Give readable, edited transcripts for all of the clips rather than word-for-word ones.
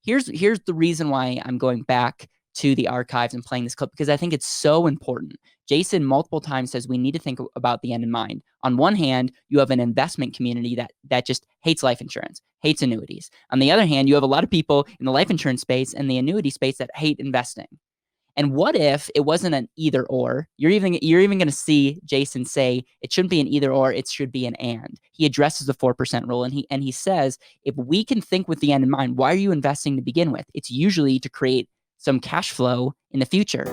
here's the reason why I'm going back to the archives and playing this clip, because I think it's so important. Jason multiple times says we need to think about the end in mind. On one hand, you have an investment community that just hates life insurance, hates annuities. On the other hand, you have a lot of people in the life insurance space and the annuity space that hate investing. And what if it wasn't an either or? You're even going to see Jason say it shouldn't be an either or, it should be an and. He addresses the 4% rule, and he says, if we can think with the end in mind, why are you investing to begin with? It's usually to create some cash flow in the future.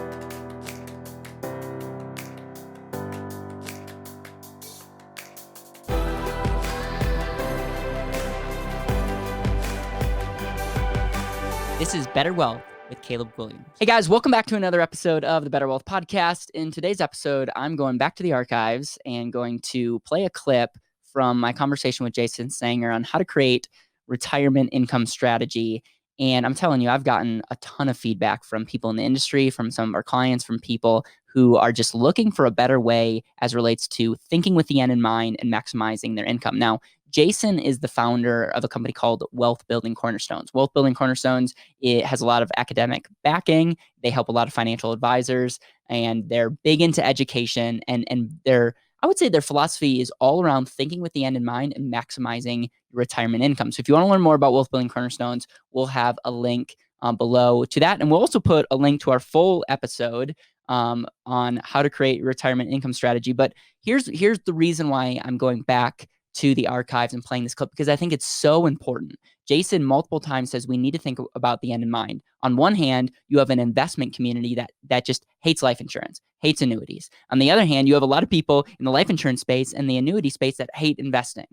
This is BetterWealth with Caleb Williams. Hey guys, welcome back to another episode of the BetterWealth podcast. In today's episode, I'm going back to the archives and going to play a clip from my conversation with Jason Sanger on how to create retirement income strategy. And I'm telling you, I've gotten a ton of feedback from people in the industry, from some of our clients, from people who are just looking for a better way as relates to thinking with the end in mind and maximizing their income. Now, Jason is the founder of a company called Wealth Building Cornerstones. Wealth Building Cornerstones, it has a lot of academic backing. They help a lot of financial advisors, and they're big into education. And I would say their philosophy is all around thinking with the end in mind and maximizing your retirement income. So if you want to learn more about Wealth Building Cornerstones, we'll have a link below to that. And we'll also put a link to our full episode on how to create your retirement income strategy. But here's the reason why I'm going back to the archives and playing this clip, because I think it's so important. Jason multiple times says we need to think about the end in mind. On one hand, you have an investment community that just hates life insurance, hates annuities. On the other hand, you have a lot of people in the life insurance space and the annuity space that hate investing.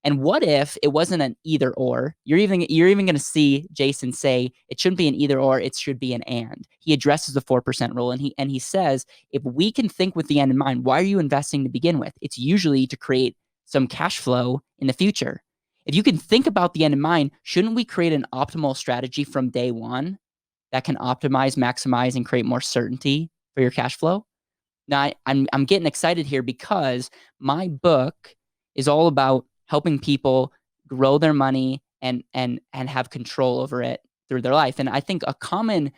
And what if it wasn't an either or? You're even going to see Jason say it shouldn't be an either or, it should be an and. He addresses the 4% rule, and he says, if we can think with the end in mind, why are you investing to begin with? It's usually to create some cash flow in the future. If you can think about the end in mind, shouldn't we create an optimal strategy from day one that can optimize, maximize, and create more certainty for your cash flow? Now, I'm getting excited here because my book is all about helping people grow their money and have control over it through their life. And I think a common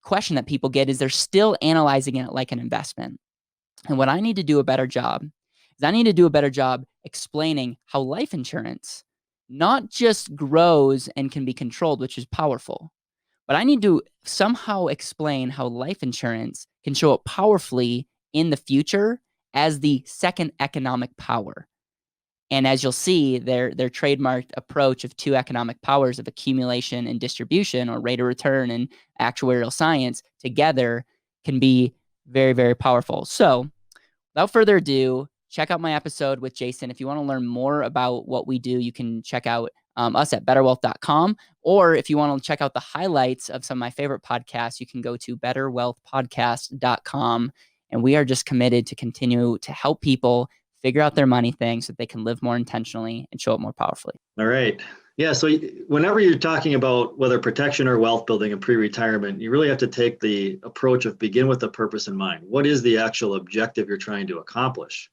question that people get is they're still analyzing it like an investment. And what I need to do a better job is I need to do a better job explaining how life insurance not just grows and can be controlled, which is powerful, but I need to somehow explain how life insurance can show up powerfully in the future as the second economic power. And as you'll see, their trademarked approach of two economic powers of accumulation and distribution, or rate of return and actuarial science, together can be very, very powerful. So without further ado, check out my episode with Jason. If you want to learn more about what we do, you can check out us at betterwealth.com. Or if you want to check out the highlights of some of my favorite podcasts, you can go to betterwealthpodcast.com. And we are just committed to continue to help people figure out their money things so that they can live more intentionally and show up more powerfully. All right. Yeah. So whenever you're talking about whether protection or wealth building and pre-retirement, you really have to take the approach of begin with the purpose in mind. What is the actual objective you're trying to accomplish?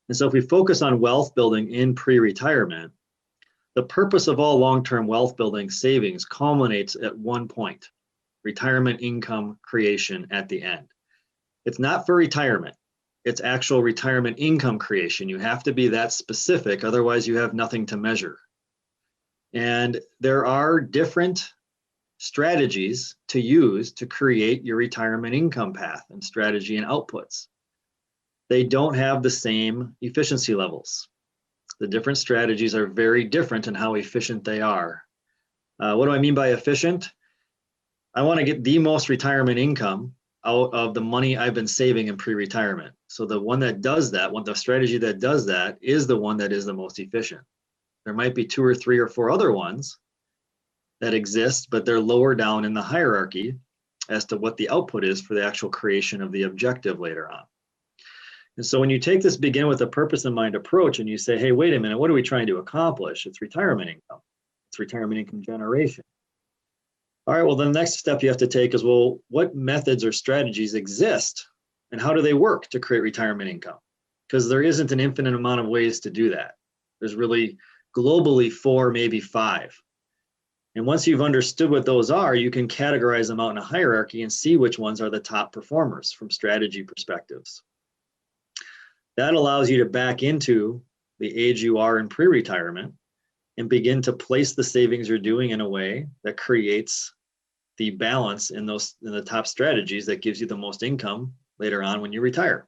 And so if we focus on wealth building in pre-retirement, the purpose of all long-term wealth building savings culminates at one point: retirement income creation at the end. It's not for retirement. It's actual retirement income creation. You have to be that specific, otherwise you have nothing to measure. And there are different strategies to use to create your retirement income path and strategy and outputs. They don't have the same efficiency levels. The different strategies are very different in how efficient they are. What do I mean by efficient? I want to get the most retirement income out of the money I've been saving in pre-retirement. So the one that does that, the strategy that does that is the one that is the most efficient. There might be 2 or 3 or 4 other ones that exist, but they're lower down in the hierarchy as to what the output is for the actual creation of the objective later on. And so when you take this begin with a purpose in mind approach and you say, hey, wait a minute, what are we trying to accomplish? It's retirement income. It's retirement income generation. All right, well, the next step you have to take is, well, what methods or strategies exist and how do they work to create retirement income? Because there isn't an infinite amount of ways to do that. There's really globally 4, maybe 5. And once you've understood what those are, you can categorize them out in a hierarchy and see which ones are the top performers from strategy perspectives. That allows you to back into the age you are in pre-retirement and begin to place the savings you're doing in a way that creates the balance in the top strategies that gives you the most income later on when you retire.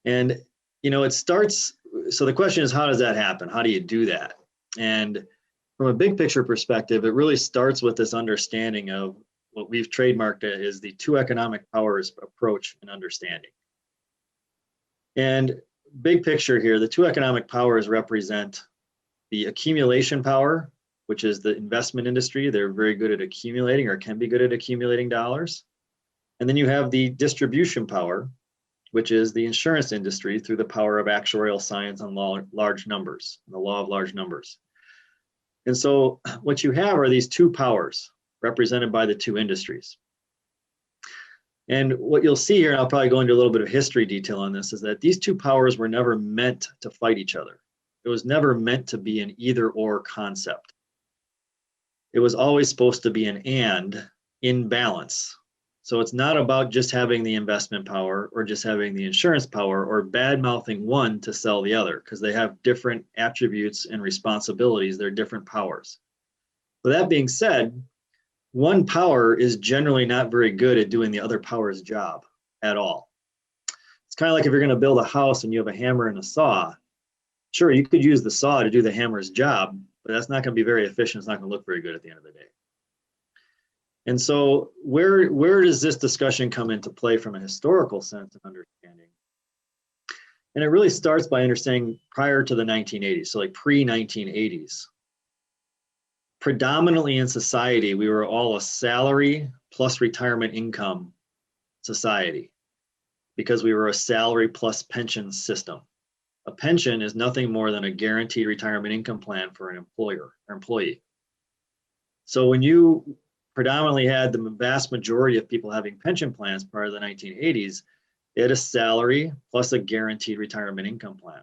And it starts, so the question is, how does that happen? How do you do that? And from a big picture perspective, it really starts with this understanding of what we've trademarked as the two economic powers approach and understanding. And big picture here, the two economic powers represent the accumulation power, which is the investment industry. They're very good at accumulating, or can be good at accumulating dollars. And then you have the distribution power, which is the insurance industry through the power of actuarial science on large numbers, the law of large numbers. And so what you have are these two powers represented by the two industries. And what you'll see here, and I'll probably go into a little bit of history detail on this, is that these two powers were never meant to fight each other. It was never meant to be an either or concept. It was always supposed to be an and in balance. So it's not about just having the investment power or just having the insurance power or bad mouthing one to sell the other, because they have different attributes and responsibilities. They're different powers. With that being said, one power is generally not very good at doing the other power's job at all. It's kind of like if you're going to build a house and you have a hammer and a saw. Sure, you could use the saw to do the hammer's job, but that's not going to be very efficient. It's not going to look very good at the end of the day. And so where does this discussion come into play from a historical sense of understanding? And it really starts by understanding prior to the 1980s, so like pre-1980s. Predominantly in society, we were all a salary plus retirement income society because we were a salary plus pension system. A pension is nothing more than a guaranteed retirement income plan for an employer or employee. So when you predominantly had the vast majority of people having pension plans prior to the 1980s, they had a salary plus a guaranteed retirement income plan.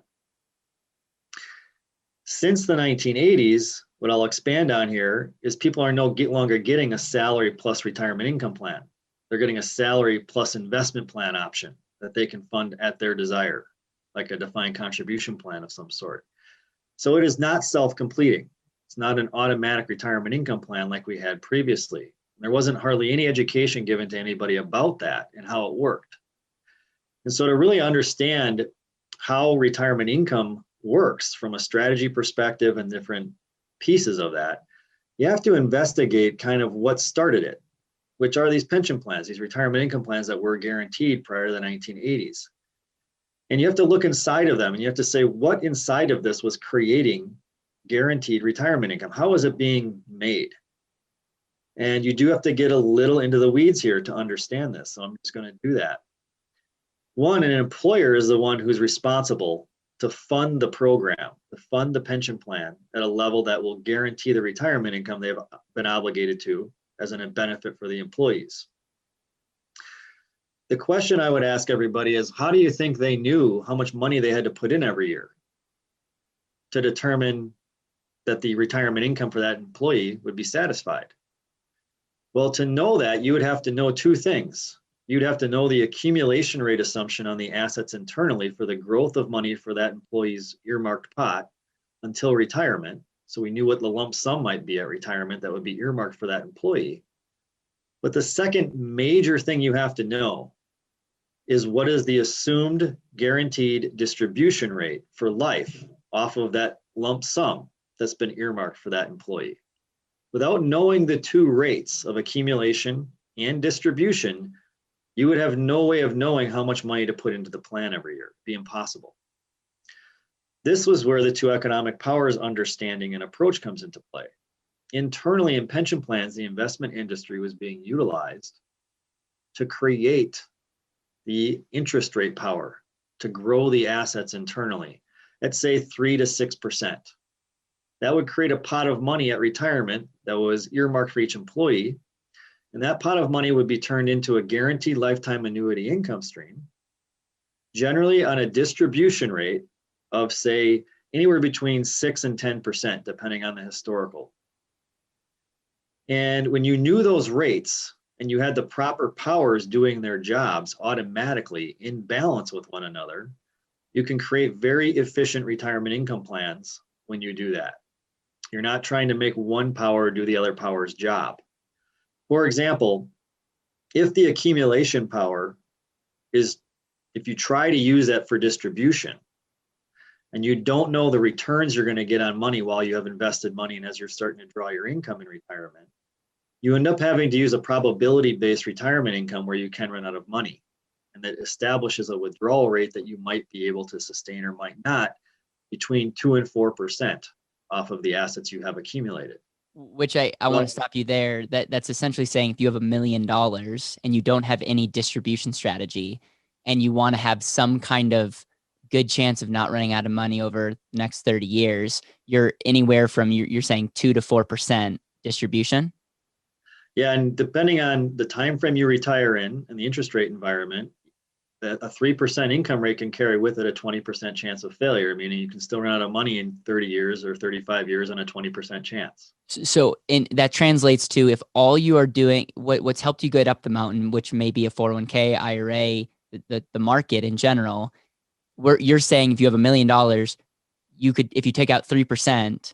Since the 1980s, what I'll expand on here is people are no longer getting a salary plus retirement income plan. They're getting a salary plus investment plan option that they can fund at their desire, like a defined contribution plan of some sort. So it is not self-completing. It's not an automatic retirement income plan like we had previously. There wasn't hardly any education given to anybody about that and how it worked. And so to really understand how retirement income works from a strategy perspective and different pieces of that, you have to investigate kind of what started it, which are these pension plans, these retirement income plans that were guaranteed prior to the 1980s. And you have to look inside of them and you have to say, what inside of this was creating guaranteed retirement income? How is it being made? And you do have to get a little into the weeds here to understand this. So I'm just going to do that. One, an employer is the one who's responsible to fund the program, to fund the pension plan at a level that will guarantee the retirement income they've been obligated to as a benefit for the employees. The question I would ask everybody is, how do you think they knew how much money they had to put in every year to determine that the retirement income for that employee would be satisfied? Well, to know that, you would have to know two things. You'd have to know the accumulation rate assumption on the assets internally for the growth of money for that employee's earmarked pot until retirement. So we knew what the lump sum might be at retirement that would be earmarked for that employee. But the second major thing you have to know is what is the assumed guaranteed distribution rate for life off of that lump sum that's been earmarked for that employee. Without knowing the two rates of accumulation and distribution, you would have no way of knowing how much money to put into the plan every year. It'd be impossible. This was where the two economic powers understanding and approach comes into play. Internally in pension plans, the investment industry was being utilized to create the interest rate power to grow the assets internally at say 3 to 6%. That would create a pot of money at retirement that was earmarked for each employee. And that pot of money would be turned into a guaranteed lifetime annuity income stream, generally on a distribution rate of say anywhere between 6 and 10%, depending on the historical. And when you knew those rates and you had the proper powers doing their jobs automatically in balance with one another, you can create very efficient retirement income plans when you do that. You're not trying to make one power do the other power's job. For example, if the accumulation power is, if you try to use that for distribution and you don't know the returns you're going to get on money while you have invested money and as you're starting to draw your income in retirement, you end up having to use a probability-based retirement income where you can run out of money. And that establishes a withdrawal rate that you might be able to sustain or might not between 2 and 4% off of the assets you have accumulated. Which I want to stop you there. That's essentially saying if you have $1 million and you don't have any distribution strategy and you want to have some kind of good chance of not running out of money over the next 30 years, you're anywhere from, you're saying 2 to 4% distribution. Yeah, and depending on the time frame you retire in and the interest rate environment, a 3% income rate can carry with it a 20% chance of failure, meaning you can still run out of money in 30 years or 35 years on a 20% chance. So that translates to if all you are doing, what's helped you get up the mountain, which may be a 401k, IRA, the market in general, where you're saying if you have $1 million, you could, if you take out 3%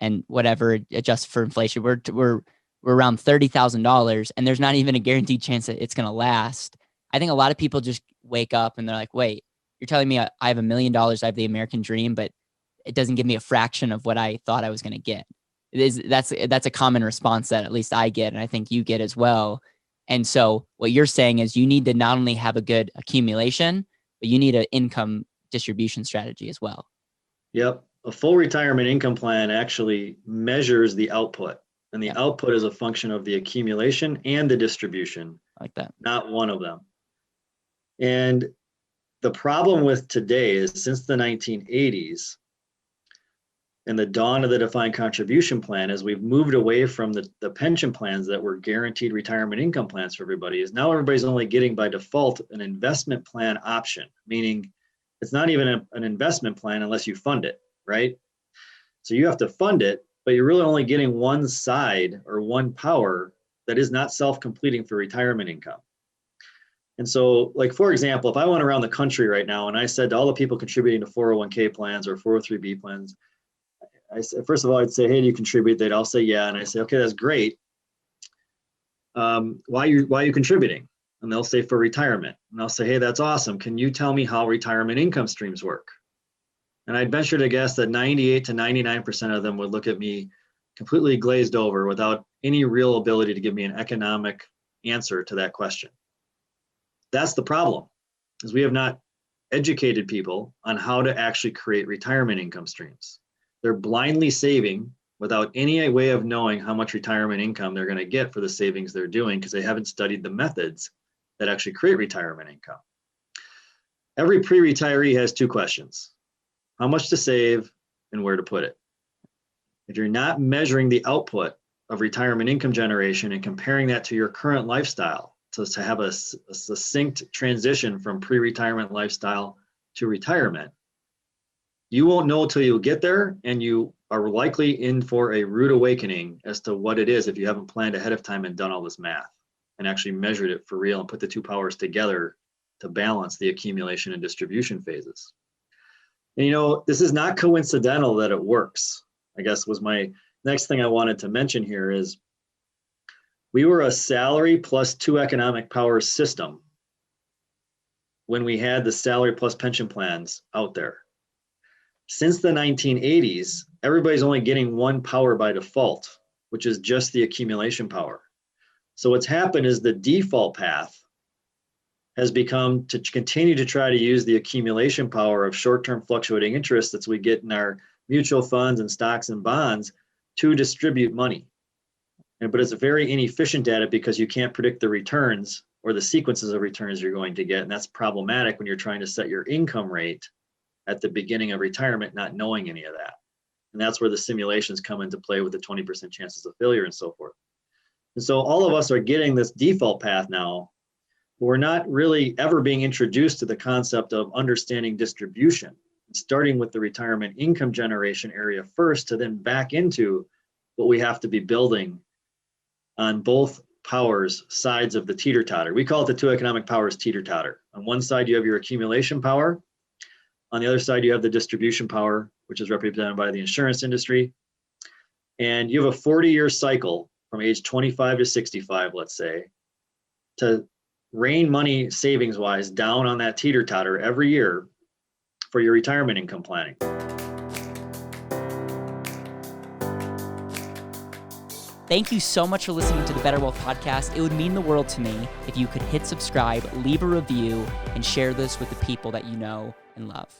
and whatever adjusted for inflation, we're around $30,000, and there's not even a guaranteed chance that it's going to last. I think a lot of people just wake up and they're like, wait, you're telling me I have $1 million, I have the American dream, but it doesn't give me a fraction of what I thought I was going to get. That's a common response that at least I get, and I think you get as well. And so what you're saying is you need to not only have a good accumulation, but you need an income distribution strategy as well. Yep. A full retirement income plan actually measures the output, and the output is a function of the accumulation and the distribution. I like that. Not one of them. And the problem with today is since the 1980s and the dawn of the defined contribution plan, as we've moved away from the pension plans that were guaranteed retirement income plans for everybody, is now everybody's only getting by default an investment plan option, meaning it's not even an investment plan unless you fund it, right? So you have to fund it, but you're really only getting one side or one power that is not self-completing for retirement income. And so, like, for example, if I went around the country right now and I said to all the people contributing to 401k plans or 403b plans, I said, first of all, I'd say, hey, do you contribute? They'd all say, yeah. And I say, okay, that's great. Why are you contributing? And they'll say, for retirement. And I'll say, hey, that's awesome. Can you tell me how retirement income streams work? And I'd venture to guess that 98 to 99% of them would look at me completely glazed over without any real ability to give me an economic answer to that question. That's the problem, is we have not educated people on how to actually create retirement income streams. They're blindly saving without any way of knowing how much retirement income they're going to get for the savings they're doing because they haven't studied the methods that actually create retirement income. Every pre-retiree has two questions: how much to save and where to put it. If you're not measuring the output of retirement income generation and comparing that to your current lifestyle, to have a succinct transition from pre-retirement lifestyle to retirement, you won't know till you get there, and you are likely in for a rude awakening as to what it is if you haven't planned ahead of time and done all this math and actually measured it for real and put the two powers together to balance the accumulation and distribution phases. And this is not coincidental that it works, I guess was my next thing I wanted to mention here is we were a salary plus two economic powers system when we had the salary plus pension plans out there. Since the 1980s, everybody's only getting one power by default, which is just the accumulation power. So what's happened is the default path has become to continue to try to use the accumulation power of short-term fluctuating interest that we get in our mutual funds and stocks and bonds to distribute money. But it's very inefficient at it because you can't predict the returns or the sequences of returns you're going to get. And that's problematic when you're trying to set your income rate at the beginning of retirement, not knowing any of that. And that's where the simulations come into play with the 20% chances of failure and so forth. And so all of us are getting this default path now, but we're not really ever being introduced to the concept of understanding distribution, starting with the retirement income generation area first to then back into what we have to be building on both powers sides of the teeter-totter. We call it the two economic powers teeter-totter. On one side, you have your accumulation power. On the other side, you have the distribution power, which is represented by the insurance industry. And you have a 40-year cycle from age 25 to 65, let's say, to rain money savings-wise down on that teeter-totter every year for your retirement income planning. Thank you so much for listening to the BetterWealth podcast. It would mean the world to me if you could hit subscribe, leave a review, and share this with the people that you know and love.